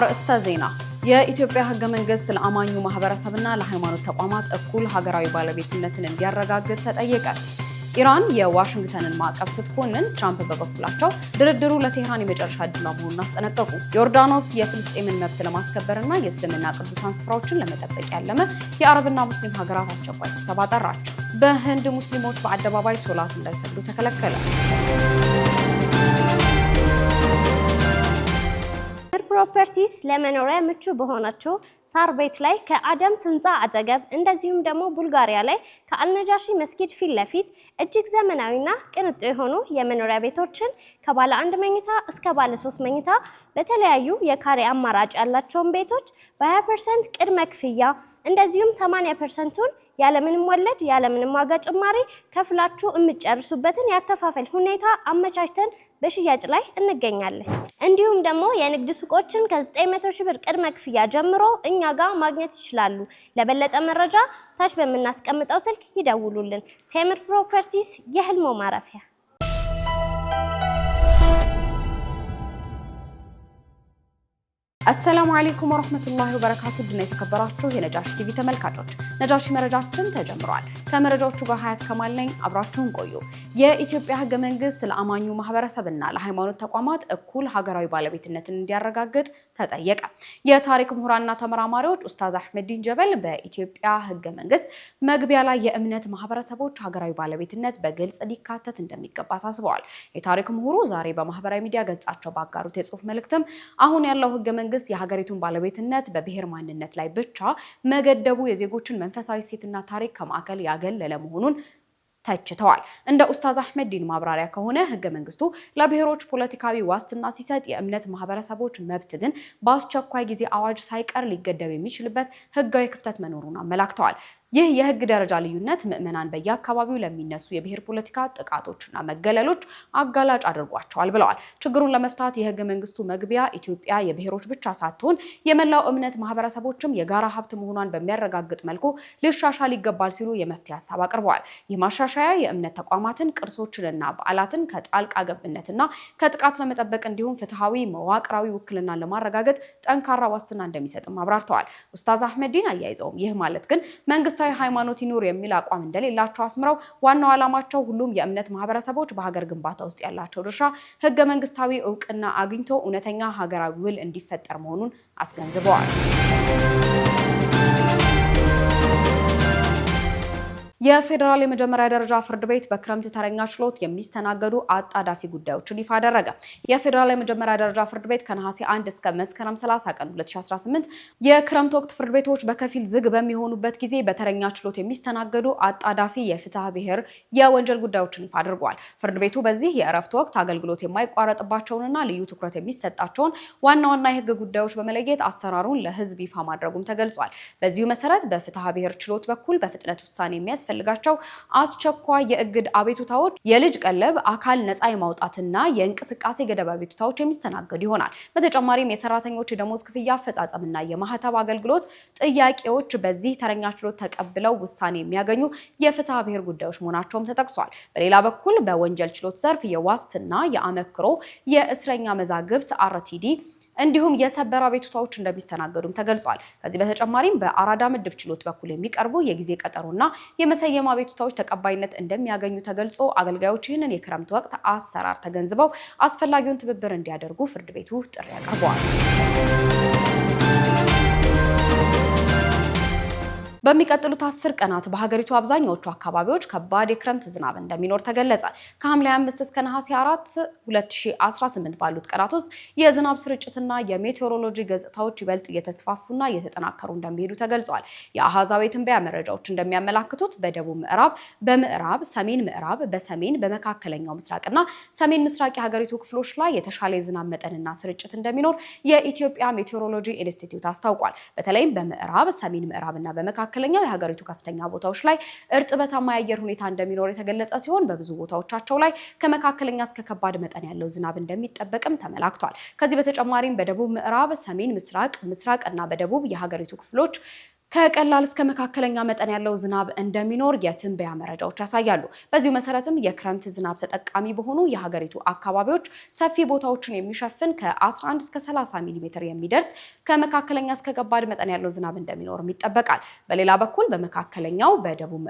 አርእስተ ዜና የኢትዮጵያ ሕገ መንግስት ለአማኙ ማህበረሰብና ለሃይማኖት ተቋማት እኩል ሀገራዊ ባለቤትነትን እንዲያረጋግጥ ተጠየቀ። ኢራን የዋሽንግተንን ማዕቀብ ስትኮንን ትራምፕ በበኩላቸው ድርድሩ ለቴህራን የመጨረሻ ዕድል መሆኑን አስጠነቀቁ። ዮርዳኖስ የፍልስጤምን መብት ለማስከበርና የእስልምና ቅዱሳን ስፍራዎችን ለመጠበቅ ያለመ የአረብና ሙስሊም ሀገራት አስቸኳይ ስብሰባ ጠራች። በህንድ ሙስሊሞች በአደባባይ ሶላት እንዳይሰግዱ ተከለከለ። ፕሮፐርቲስ ለመኖሪያ ምቹ በሆነችው ሳር ቤት ላይ ከአደምስ ህንፃ አጠገብ እንደዚሁም ደግሞ ቡልጋሪያ ላይ ከአልነጃሺ መስጊድ ፊት ለፊት እጅግ ዘመናዊና ቅንጡ የሆኑ የመኖሪያ ቤቶችን ከባለ 1 መኝታ እስከ ባለ 3 መኝታ በተለያዩ የካሬ አማራጭ ያላቸውን ቤቶች በ20% ቅድመ ክፍያ እንደዚሁም 80%ቱን ያለምንም ወለድ ያለምንም ዋጋ ጭማሪ ከፍላችሁ የምትጨርሱበትን ያከፋፈል ሁኔታ አመቻችተን በሽያጭ ላይ እንገኛለን። እንዲሁም ደግሞ የንግድ ሱቆችን ከ900 ሺህ ብር ቅድመ ክፍያ ጀምሮ እኛ ጋር ማግኘት ይችላሉ። ለበለጠ መረጃ ታች በምናስቀምጠው ስልክ ይደውሉልን። ቴምር ፕሮፐርቲስ የህልሞ ማረፊያ። አሰላሙ አለይኩም ወራህመቱላሂ ወበረካቱ። ድና የተከበራችሁ የነጃሺ ቲቪ ተመልካቾች ነጃሺ መረጃችን ተጀምሯል። ከመረጃዎቹ ጋር ሀያት ከማል ነኝ። አብራችሁን ቆዩ። የኢትዮጵያ ሕገ መንግስት ለአማኙ ማህበረሰብና ለሃይማኖት ተቋማት እኩል ሀገራዊ ባለቤትነትን እንዲያረጋግጥ ተጠየቀ። የታሪክ ምሁራንና ተመራማሪዎች ኡስታዝ አህመዲን ጀበል በኢትዮጵያ ሕገ መንግስት መግቢያ ላይ የእምነት ማህበረሰቦች ሀገራዊ ባለቤትነት በግልጽ ሊካተት እንደሚገባ አሳስበዋል። የታሪክ ምሁሩ ዛሬ በማህበራዊ ሚዲያ ገጻቸው ባጋሩት የጽሁፍ መልእክትም አሁን ያለው ሕገ መንግስት የሀገሪቱን ባለቤትነት በብሔር ማንነት ላይ ብቻ መገደቡ የዜጎችን መንፈሳዊ እሴትና ታሪክ ከማዕከል ያገለለ መሆኑን ተችተዋል። እንደ ኡስታዝ አህመዲን ማብራሪያ ከሆነ ህገ መንግስቱ ለብሔሮች ፖለቲካዊ ዋስትና ሲሰጥ የእምነት ማህበረሰቦች መብት ግን በአስቸኳይ ጊዜ አዋጅ ሳይቀር ሊገደብ የሚችልበት ህጋዊ ክፍተት መኖሩን አመላክተዋል። ይህ የህግ ደረጃ ልዩነት ምዕመናን በየአካባቢው ለሚነሱ የብሔር ፖለቲካ ጥቃቶችና መገለሎች አጋላጭ አድርጓቸዋል ብለዋል። ችግሩን ለመፍታት የህገ መንግስቱ መግቢያ ኢትዮጵያ የብሔሮች ብቻ ሳትሆን የመላው እምነት ማህበረሰቦችም የጋራ ሀብት መሆኗን በሚያረጋግጥ መልኩ ሊሻሻል ይገባል ሲሉ የመፍትሄ ሀሳብ አቅርበዋል። ይህ ማሻሻያ የእምነት ተቋማትን ቅርሶችንና በዓላትን ከጣልቃ ገብነትና ከጥቃት ለመጠበቅ እንዲሁም ፍትሃዊ መዋቅራዊ ውክልናን ለማረጋገጥ ጠንካራ ዋስትና እንደሚሰጥም አብራርተዋል። ኡስታዝ አህመዲን አያይዘውም ይህ ማለት ግን መንግስታዊ ሃይማኖት ይኑር የሚል አቋም እንደሌላቸው አስምረው ዋናው ዓላማቸው ሁሉም የእምነት ማህበረሰቦች በሀገር ግንባታ ውስጥ ያላቸው ድርሻ ህገ መንግስታዊ እውቅና አግኝቶ እውነተኛ ሀገራዊ ውል እንዲፈጠር መሆኑን አስገንዝበዋል። የፌዴራል የመጀመሪያ ደረጃ ፍርድ ቤት በክረምት ተረኛ ችሎት የሚስተናገዱ አጣዳፊ ጉዳዮችን ይፋ አደረገ። የፌዴራል የመጀመሪያ ደረጃ ፍርድ ቤት ከነሐሴ 1 እስከ መስከረም 30 ቀን 2018 የክረምት ወቅት ፍርድ ቤቶች በከፊል ዝግ በሚሆኑበት ጊዜ በተረኛ ችሎት የሚስተናገዱ አጣዳፊ የፍትሐ ብሔር የወንጀል ጉዳዮችን ይፋ አድርጓል። ፍርድ ቤቱ በዚህ የእረፍት ወቅት አገልግሎት የማይቋረጥባቸውንና ልዩ ትኩረት የሚሰጣቸውን ዋና ዋና የህግ ጉዳዮች በመለየት አሰራሩን ለህዝብ ይፋ ማድረጉም ተገልጿል። በዚሁ መሰረት በፍትሐ ብሔር ችሎት በኩል በፍጥነት ውሳኔ ፈልጋቸው አስቸኳይ የእግድ አቤቱታዎች፣ የልጅ ቀለብ፣ አካል ነፃ የማውጣትና የእንቅስቃሴ ገደብ አቤቱታዎች የሚስተናገዱ ይሆናል። በተጨማሪም የሰራተኞች የደሞዝ ክፍያ አፈጻጸምና የማህተብ አገልግሎት ጥያቄዎች በዚህ ተረኛ ችሎት ተቀብለው ውሳኔ የሚያገኙ የፍትሐ ብሔር ጉዳዮች መሆናቸውም ተጠቅሷል። በሌላ በኩል በወንጀል ችሎት ዘርፍ የዋስትና፣ የአመክሮ፣ የእስረኛ መዛግብት አርቲዲ እንዲሁም የሰበር አቤቱታዎች እንደሚስተናገዱም ተገልጿል። ከዚህ በተጨማሪም በአራዳ ምድብ ችሎት በኩል የሚቀርቡ የጊዜ ቀጠሮና የመሰየም አቤቱታዎች ተቀባይነት እንደሚያገኙ ተገልጾ አገልጋዮች ይህንን የክረምት ወቅት አሰራር ተገንዝበው አስፈላጊውን ትብብር እንዲያደርጉ ፍርድ ቤቱ ጥሪ አቅርበዋል። በሚቀጥሉት 10 ቀናት በሀገሪቱ አብዛኛዎቹ አካባቢዎች ከባድ የክረምት ዝናብ እንደሚኖር ተገለጸ። ከሐምሌ 5 እስከ ነሐሴ 4 2018 ባሉት ቀናት ውስጥ የዝናብ ስርጭትና የሜቴዎሮሎጂ ገጽታዎች ይበልጥ እየተስፋፉና እየተጠናከሩ እንደሚሄዱ ተገልጿል። የአሃዛዊ ትንበያ መረጃዎች እንደሚያመላክቱት በደቡብ ምዕራብ፣ በምዕራብ፣ ሰሜን ምዕራብ፣ በሰሜን፣ በመካከለኛው ምስራቅና ሰሜን ምስራቅ የሀገሪቱ ክፍሎች ላይ የተሻለ የዝናብ መጠንና ስርጭት እንደሚኖር የኢትዮጵያ ሜቴዎሮሎጂ ኢንስቲትዩት አስታውቋል። በተለይም በምዕራብ፣ ሰሜን ምዕራብና በመካከለኛው የሀገሪቱ ከፍተኛ ቦታዎች ላይ እርጥበታማ የአየር ሁኔታ እንደሚኖር የተገለጸ ሲሆን በብዙ ቦታዎቻቸው ላይ ከመካከለኛ እስከ ከባድ መጠን ያለው ዝናብ እንደሚጠበቅም ተመላክቷል። ከዚህ በተጨማሪም በደቡብ ምዕራብ፣ ሰሜን ምስራቅ፣ ምስራቅ እና በደቡብ የሀገሪቱ ክፍሎች ከቀላል እስከ መካከለኛ መጠን ያለው ዝናብ እንደሚኖር የትንበያ መረጃዎች ያሳያሉ። በዚሁ መሰረትም የክረምት ዝናብ ተጠቃሚ በሆኑ የሀገሪቱ አካባቢዎች ሰፊ ቦታዎችን የሚሸፍን ከ11 እስከ 30 ሚሊ ሜትር የሚደርስ ከመካከለኛ እስከ ከባድ መጠን ያለው ዝናብ እንደሚኖርም ይጠበቃል። በሌላ በኩል በመካከለኛው በደቡብ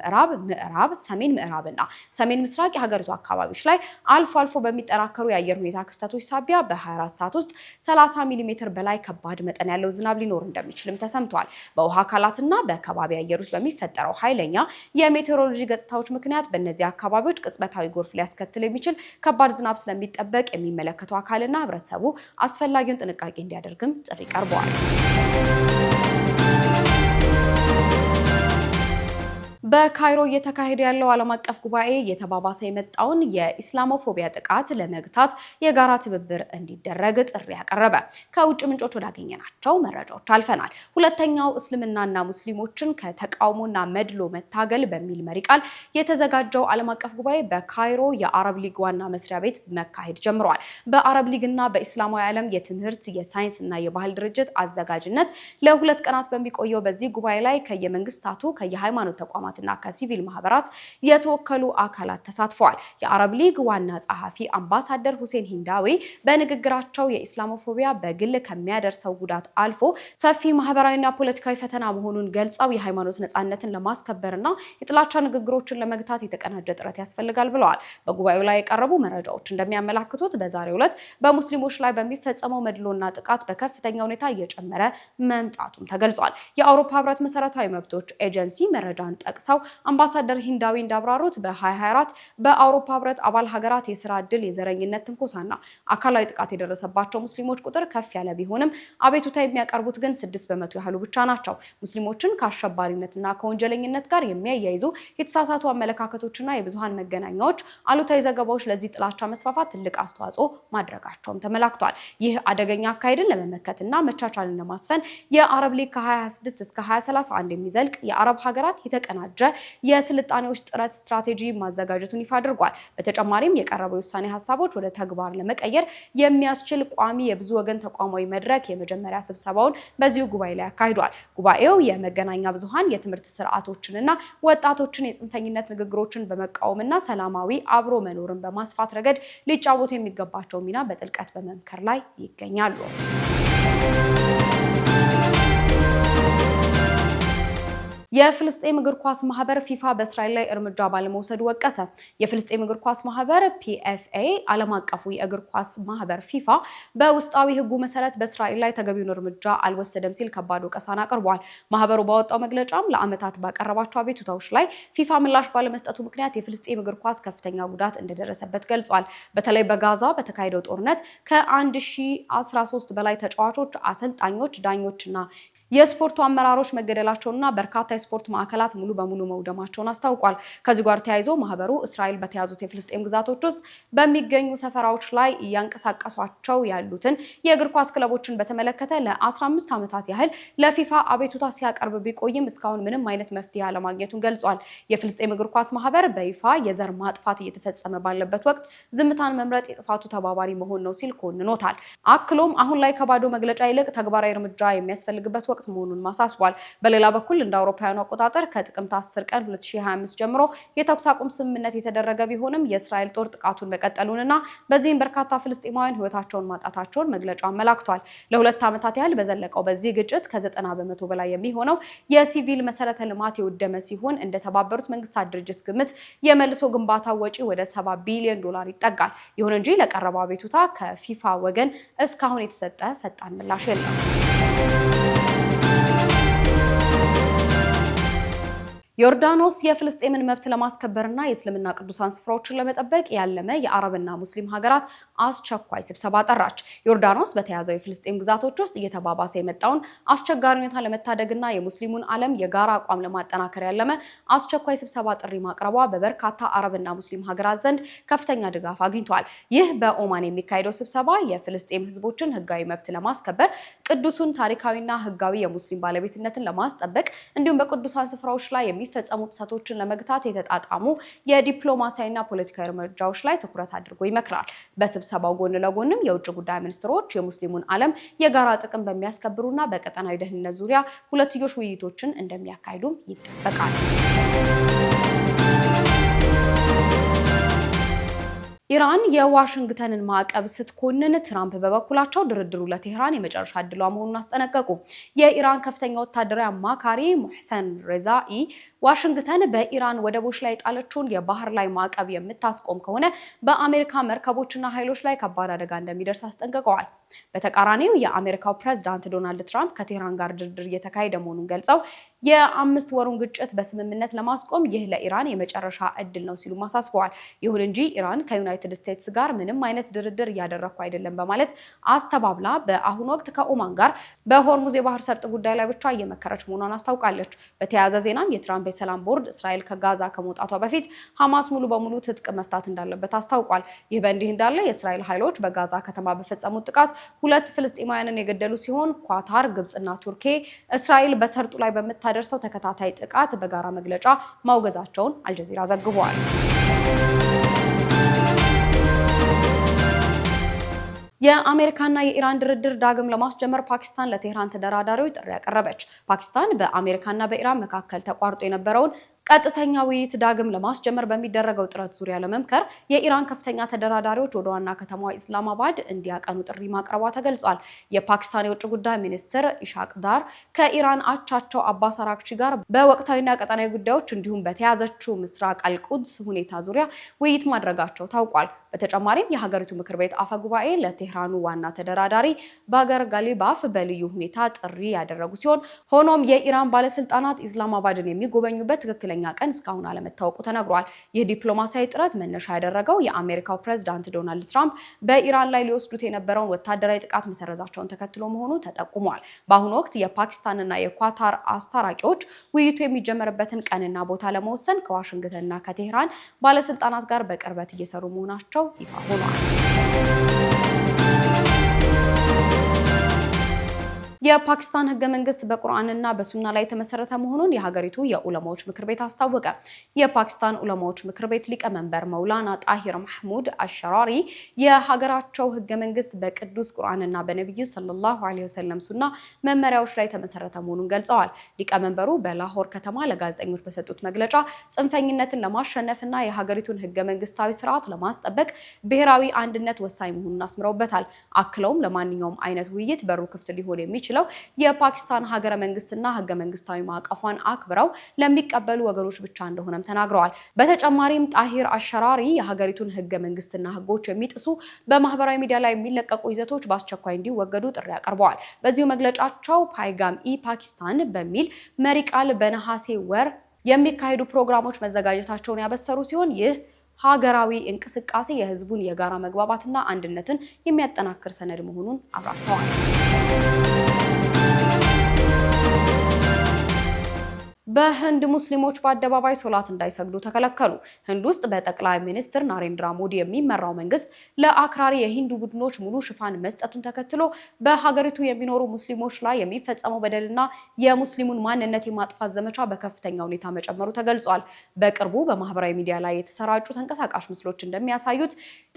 ምዕራብ፣ ሰሜን ምዕራብና ሰሜን ምስራቅ የሀገሪቱ አካባቢዎች ላይ አልፎ አልፎ በሚጠናከሩ የአየር ሁኔታ ክስተቶች ሳቢያ በ24 ሰዓት ውስጥ 30 ሚሊ ሜትር በላይ ከባድ መጠን ያለው ዝናብ ሊኖር እንደሚችልም ተሰምቷል። በውሃ አካላትና በከባቢ አየር ውስጥ በሚፈጠረው ኃይለኛ የሜቴሮሎጂ ገጽታዎች ምክንያት በእነዚህ አካባቢዎች ቅጽበታዊ ጎርፍ ሊያስከትል የሚችል ከባድ ዝናብ ስለሚጠበቅ የሚመለከተው አካልና ህብረተሰቡ አስፈላጊውን ጥንቃቄ እንዲያደርግም ጥሪ ቀርበዋል። በካይሮ እየተካሄደ ያለው ዓለም አቀፍ ጉባኤ እየተባባሰ የመጣውን የኢስላሞፎቢያ ጥቃት ለመግታት የጋራ ትብብር እንዲደረግ ጥሪ ያቀረበ። ከውጭ ምንጮች ወዳገኘናቸው መረጃዎች አልፈናል። ሁለተኛው እስልምናና ሙስሊሞችን ከተቃውሞና መድሎ መታገል በሚል መሪ ቃል የተዘጋጀው ዓለም አቀፍ ጉባኤ በካይሮ የአረብ ሊግ ዋና መስሪያ ቤት መካሄድ ጀምሯል። በአረብ ሊግና በኢስላማዊ ዓለም የትምህርት የሳይንስና የባህል ድርጅት አዘጋጅነት ለ2 ቀናት በሚቆየው በዚህ ጉባኤ ላይ ከየመንግስታቱ ከየሃይማኖት ተቋማት እና ከሲቪል ማህበራት የተወከሉ አካላት ተሳትፈዋል። የአረብ ሊግ ዋና ጸሐፊ አምባሳደር ሁሴን ሂንዳዌ በንግግራቸው የኢስላሞፎቢያ በግል ከሚያደርሰው ጉዳት አልፎ ሰፊ ማህበራዊና ፖለቲካዊ ፈተና መሆኑን ገልጸው የሃይማኖት ነጻነትን ለማስከበርና የጥላቻ ንግግሮችን ለመግታት የተቀናጀ ጥረት ያስፈልጋል ብለዋል። በጉባኤው ላይ የቀረቡ መረጃዎች እንደሚያመላክቱት በዛሬው ዕለት በሙስሊሞች ላይ በሚፈጸመው መድሎና ጥቃት በከፍተኛ ሁኔታ እየጨመረ መምጣቱም ተገልጿል። የአውሮፓ ህብረት መሰረታዊ መብቶች ኤጀንሲ መረጃን ጠቅሰው አምባሳደር ሂንዳዊ እንዳብራሩት በ2024 በአውሮፓ ህብረት አባል ሀገራት የስራ ዕድል፣ የዘረኝነት ትንኮሳና አካላዊ ጥቃት የደረሰባቸው ሙስሊሞች ቁጥር ከፍ ያለ ቢሆንም አቤቱታ የሚያቀርቡት ግን 6% ያህሉ ብቻ ናቸው። ሙስሊሞችን ከአሸባሪነትና ከወንጀለኝነት ጋር የሚያያይዙ የተሳሳቱ አመለካከቶችና የብዙሃን መገናኛዎች አሉታዊ ዘገባዎች ለዚህ ጥላቻ መስፋፋት ትልቅ አስተዋጽኦ ማድረጋቸውም ተመላክቷል። ይህ አደገኛ አካሄድን ለመመከትና መቻቻልን ለማስፈን የአረብ ሊግ ከ2026 እስከ 2031 የሚዘልቅ የአረብ ሀገራት የተቀናጀ የስልጣኔዎች ጥረት ስትራቴጂ ማዘጋጀቱን ይፋ አድርጓል። በተጨማሪም የቀረበው የውሳኔ ሀሳቦች ወደ ተግባር ለመቀየር የሚያስችል ቋሚ የብዙ ወገን ተቋማዊ መድረክ የመጀመሪያ ስብሰባውን በዚሁ ጉባኤ ላይ አካሂዷል። ጉባኤው የመገናኛ ብዙሃን የትምህርት ስርዓቶችንና ወጣቶችን የጽንፈኝነት ንግግሮችን በመቃወምና ሰላማዊ አብሮ መኖርን በማስፋት ረገድ ሊጫወቱ የሚገባቸው ሚና በጥልቀት በመምከር ላይ ይገኛሉ። የፍልስጤም እግር ኳስ ማህበር ፊፋ በእስራኤል ላይ እርምጃ ባለመውሰዱ ወቀሰ። የፍልስጤም እግር ኳስ ማህበር ፒኤፍኤ ዓለም አቀፉ የእግር ኳስ ማህበር ፊፋ በውስጣዊ ሕጉ መሰረት በእስራኤል ላይ ተገቢውን እርምጃ አልወሰደም ሲል ከባድ ወቀሳን አቅርቧል። ማህበሩ ባወጣው መግለጫም ለዓመታት ባቀረባቸው አቤቱታዎች ላይ ፊፋ ምላሽ ባለመስጠቱ ምክንያት የፍልስጤም እግር ኳስ ከፍተኛ ጉዳት እንደደረሰበት ገልጿል። በተለይ በጋዛ በተካሄደው ጦርነት ከ1013 በላይ ተጫዋቾች፣ አሰልጣኞች፣ ዳኞችና የስፖርቱ አመራሮች መገደላቸውና በርካታ የስፖርት ማዕከላት ሙሉ በሙሉ መውደማቸውን አስታውቋል። ከዚህ ጋር ተያይዞ ማህበሩ እስራኤል በተያዙት የፍልስጤም ግዛቶች ውስጥ በሚገኙ ሰፈራዎች ላይ እያንቀሳቀሷቸው ያሉትን የእግር ኳስ ክለቦችን በተመለከተ ለ15 ዓመታት ያህል ለፊፋ አቤቱታ ሲያቀርብ ቢቆይም እስካሁን ምንም አይነት መፍትሄ አለማግኘቱን ገልጿል። የፍልስጤም እግር ኳስ ማህበር በይፋ የዘር ማጥፋት እየተፈጸመ ባለበት ወቅት ዝምታን መምረጥ የጥፋቱ ተባባሪ መሆን ነው ሲል ኮንኖታል። አክሎም አሁን ላይ ከባዶ መግለጫ ይልቅ ተግባራዊ እርምጃ የሚያስፈልግበት ወቅት መሆኑን ማሳስቧል። በሌላ በኩል እንደ አውሮፓውያኑ አቆጣጠር ከጥቅምት 10 ቀን 2025 ጀምሮ የተኩስ አቁም ስምምነት የተደረገ ቢሆንም የእስራኤል ጦር ጥቃቱን መቀጠሉንና በዚህም በርካታ ፍልስጤማውያን ህይወታቸውን ማጣታቸውን መግለጫው አመላክቷል። ለ2 ዓመታት ያህል በዘለቀው በዚህ ግጭት ከ90 በመቶ በላይ የሚሆነው የሲቪል መሰረተ ልማት የወደመ ሲሆን እንደ ተባበሩት መንግስታት ድርጅት ግምት የመልሶ ግንባታ ወጪ ወደ $70 ቢሊዮን ይጠጋል። ይሁን እንጂ ለቀረበው አቤቱታ ከፊፋ ወገን እስካሁን የተሰጠ ፈጣን ምላሽ የለም። ዮርዳኖስ የፍልስጤምን መብት ለማስከበርና የእስልምና ቅዱሳን ስፍራዎችን ለመጠበቅ ያለመ የአረብና ሙስሊም ሀገራት አስቸኳይ ስብሰባ ጠራች። ዮርዳኖስ በተያዘው የፍልስጤም ግዛቶች ውስጥ እየተባባሰ የመጣውን አስቸጋሪ ሁኔታ ለመታደግና የሙስሊሙን ዓለም የጋራ አቋም ለማጠናከር ያለመ አስቸኳይ ስብሰባ ጥሪ ማቅረቧ በበርካታ አረብና ሙስሊም ሀገራት ዘንድ ከፍተኛ ድጋፍ አግኝቷል። ይህ በኦማን የሚካሄደው ስብሰባ የፍልስጤም ህዝቦችን ህጋዊ መብት ለማስከበር፣ ቅዱሱን ታሪካዊና ህጋዊ የሙስሊም ባለቤትነትን ለማስጠበቅ እንዲሁም በቅዱሳን ስፍራዎች ላይ የሚፈጸሙ ጥሰቶችን ለመግታት የተጣጣሙ የዲፕሎማሲያዊና ፖለቲካዊ እርምጃዎች ላይ ትኩረት አድርጎ ይመክራል። በስብሰባው ጎን ለጎንም የውጭ ጉዳይ ሚኒስትሮች የሙስሊሙን ዓለም የጋራ ጥቅም በሚያስከብሩና በቀጠናዊ ደህንነት ዙሪያ ሁለትዮሽ ውይይቶችን እንደሚያካሂዱም ይጠበቃል። ኢራን የዋሽንግተንን ማዕቀብ ስትኮንን ትራምፕ በበኩላቸው ድርድሩ ለቴህራን የመጨረሻ ዕድሏ መሆኑን አስጠነቀቁ። የኢራን ከፍተኛ ወታደራዊ አማካሪ ሙህሰን ሬዛኢ ዋሽንግተን በኢራን ወደቦች ላይ ጣለችውን የባህር ላይ ማዕቀብ የምታስቆም ከሆነ በአሜሪካ መርከቦችና ኃይሎች ላይ ከባድ አደጋ እንደሚደርስ አስጠንቅቀዋል። በተቃራኒው የአሜሪካው ፕሬዝዳንት ዶናልድ ትራምፕ ከቴህራን ጋር ድርድር እየተካሄደ መሆኑን ገልጸው የ5 ወሩን ግጭት በስምምነት ለማስቆም ይህ ለኢራን የመጨረሻ ዕድል ነው ሲሉ አሳስበዋል። ይሁን እንጂ ኢራን ከዩናይትድ ስቴትስ ጋር ምንም አይነት ድርድር እያደረኩ አይደለም በማለት አስተባብላ በአሁኑ ወቅት ከኦማን ጋር በሆርሙዝ የባህር ሰርጥ ጉዳይ ላይ ብቻ እየመከረች መሆኗን አስታውቃለች። በተያያዘ ዜናም የትራምፕ የሰላም ቦርድ እስራኤል ከጋዛ ከመውጣቷ በፊት ሐማስ ሙሉ በሙሉ ትጥቅ መፍታት እንዳለበት አስታውቋል። ይህ በእንዲህ እንዳለ የእስራኤል ኃይሎች በጋዛ ከተማ በፈጸሙት ጥቃት 2 ፍልስጤማውያንን የገደሉ ሲሆን ኳታር፣ ግብጽና ቱርኪ እስራኤል በሰርጡ ላይ በምታደርሰው ተከታታይ ጥቃት በጋራ መግለጫ ማውገዛቸውን አልጀዚራ ዘግቧል። የአሜሪካና የኢራን ድርድር ዳግም ለማስጀመር ፓኪስታን ለቴህራን ተደራዳሪዎች ጥሪ ያቀረበች። ፓኪስታን በአሜሪካና በኢራን መካከል ተቋርጦ የነበረውን ቀጥተኛ ውይይት ዳግም ለማስጀመር በሚደረገው ጥረት ዙሪያ ለመምከር የኢራን ከፍተኛ ተደራዳሪዎች ወደ ዋና ከተማዋ ኢስላማባድ እንዲያቀኑ ጥሪ ማቅረቧ ተገልጿል። የፓኪስታን የውጭ ጉዳይ ሚኒስትር ኢሻቅ ዳር ከኢራን አቻቸው አባስ አራግቺ ጋር በወቅታዊና ቀጠናዊ ጉዳዮች እንዲሁም በተያዘችው ምስራቅ አልቁድስ ሁኔታ ዙሪያ ውይይት ማድረጋቸው ታውቋል። በተጨማሪም የሀገሪቱ ምክር ቤት አፈ ጉባኤ ለቴህራኑ ዋና ተደራዳሪ ባገር ጋሊባፍ በልዩ ሁኔታ ጥሪ ያደረጉ ሲሆን ሆኖም የኢራን ባለስልጣናት ኢስላማባድን የሚጎበኙበት ትክክለኛ ቀን እስካሁን አለመታወቁ ተነግሯል። ይህ ዲፕሎማሲያዊ ጥረት መነሻ ያደረገው የአሜሪካው ፕሬዝዳንት ዶናልድ ትራምፕ በኢራን ላይ ሊወስዱት የነበረውን ወታደራዊ ጥቃት መሰረዛቸውን ተከትሎ መሆኑ ተጠቁሟል። በአሁኑ ወቅት የፓኪስታንና የኳታር አስታራቂዎች ውይይቱ የሚጀመርበትን ቀንና ቦታ ለመወሰን ከዋሽንግተንና ከቴህራን ባለስልጣናት ጋር በቅርበት እየሰሩ መሆናቸው ይፋ ሆኗል። የፓኪስታን ህገ መንግስት በቁርአንና በሱና ላይ የተመሰረተ መሆኑን የሀገሪቱ የኡለማዎች ምክር ቤት አስታወቀ። የፓኪስታን ኡለማዎች ምክር ቤት ሊቀመንበር መውላና ጣሂር ማህሙድ አሸራሪ የሀገራቸው ህገ መንግስት በቅዱስ ቁርአንና በነብዩ ሰለላሁ ዐለይሂ ወሰለም ሱና መመሪያዎች ላይ የተመሰረተ መሆኑን ገልጸዋል። ሊቀመንበሩ በላሆር ከተማ ለጋዜጠኞች በሰጡት መግለጫ ጽንፈኝነትን ለማሸነፍና የሀገሪቱን ህገ መንግስታዊ ስርዓት ለማስጠበቅ ብሔራዊ አንድነት ወሳኝ መሆኑን አስምረውበታል። አክለውም ለማንኛውም አይነት ውይይት በሩ ክፍት ሊሆን የሚችለው የፓኪስታን ሀገረ መንግስትና ህገ መንግስታዊ ማዕቀፏን አክብረው ለሚቀበሉ ወገኖች ብቻ እንደሆነም ተናግረዋል። በተጨማሪም ጣሂር አሸራሪ የሀገሪቱን ህገ መንግስትና ህጎች የሚጥሱ በማህበራዊ ሚዲያ ላይ የሚለቀቁ ይዘቶች በአስቸኳይ እንዲወገዱ ጥሪ አቅርበዋል። በዚሁ መግለጫቸው ፓይጋም ኢ ፓኪስታን በሚል መሪ ቃል በነሐሴ ወር የሚካሄዱ ፕሮግራሞች መዘጋጀታቸውን ያበሰሩ ሲሆን ይህ ሀገራዊ እንቅስቃሴ የህዝቡን የጋራ መግባባትና አንድነትን የሚያጠናክር ሰነድ መሆኑን አብራርተዋል። በህንድ ሙስሊሞች በአደባባይ ሶላት እንዳይሰግዱ ተከለከሉ። ህንድ ውስጥ በጠቅላይ ሚኒስትር ናሬንድራ ሞዲ የሚመራው መንግስት ለአክራሪ የሂንዱ ቡድኖች ሙሉ ሽፋን መስጠቱን ተከትሎ በሀገሪቱ የሚኖሩ ሙስሊሞች ላይ የሚፈጸመው በደልና የሙስሊሙን ማንነት የማጥፋት ዘመቻ በከፍተኛ ሁኔታ መጨመሩ ተገልጿል። በቅርቡ በማህበራዊ ሚዲያ ላይ የተሰራጩ ተንቀሳቃሽ ምስሎች እንደሚያሳዩት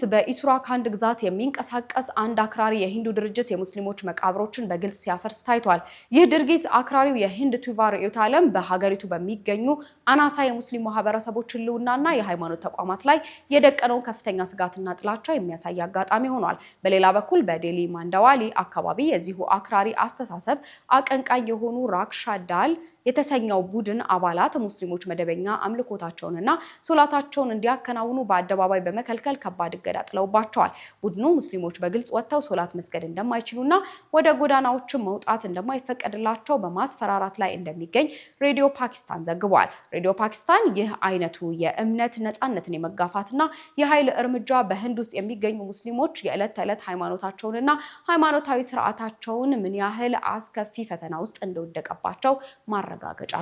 በኢሱራካንድ ግዛት የሚንቀሳቀስ አንድ አክራሪ የሂንዱ ድርጅት የሙስሊሞች መቃብሮችን በግልጽ ሲያፈርስ ታይቷል። ይህ ድርጊት አክራሪው የሂንድ ቱቫ ርዕዮተ ዓለም በሀገሪቱ በሚገኙ አናሳ የሙስሊም ማህበረሰቦች ህልውናና የሃይማኖት ተቋማት ላይ የደቀነውን ከፍተኛ ስጋትና ጥላቻ የሚያሳይ አጋጣሚ ሆኗል። በሌላ በኩል በዴሊ ማንዳዋሊ አካባቢ የዚሁ አክራሪ አስተሳሰብ አቀንቃኝ የሆኑ ራክሻ ዳል የተሰኘው ቡድን አባላት ሙስሊሞች መደበኛ አምልኮታቸውንና ሶላታቸውን እንዲያከናውኑ በአደባባይ በመከልከል ከባድ እገዳ ጥለውባቸዋል። ቡድኑ ሙስሊሞች በግልጽ ወጥተው ሶላት መስገድ እንደማይችሉና ወደ ጎዳናዎች መውጣት እንደማይፈቀድላቸው በማስፈራራት ላይ እንደሚገኝ ሬዲዮ ፓኪስታን ዘግቧል። ሬዲዮ ፓኪስታን ይህ አይነቱ የእምነት ነፃነትን የመጋፋትና የኃይል እርምጃ በህንድ ውስጥ የሚገኙ ሙስሊሞች የዕለት ተዕለት ሃይማኖታቸውንና ሃይማኖታዊ ስርዓታቸውን ምን ያህል አስከፊ ፈተና ውስጥ እንደወደቀባቸው ማረጋገጫ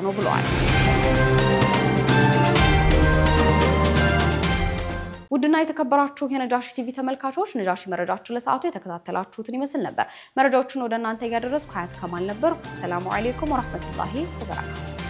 ነው ብለዋል። ውድና የተከበራችሁ የነጃሺ ቲቪ ተመልካቾች ነጃሺ መረጃችን ለሰዓቱ የተከታተላችሁትን ይመስል ነበር። መረጃዎቹን ወደ እናንተ እያደረስኩ ሀያት ከማል ነበር። ሰላሙ አለይኩም ወራህመቱላሂ ወበረካቱ።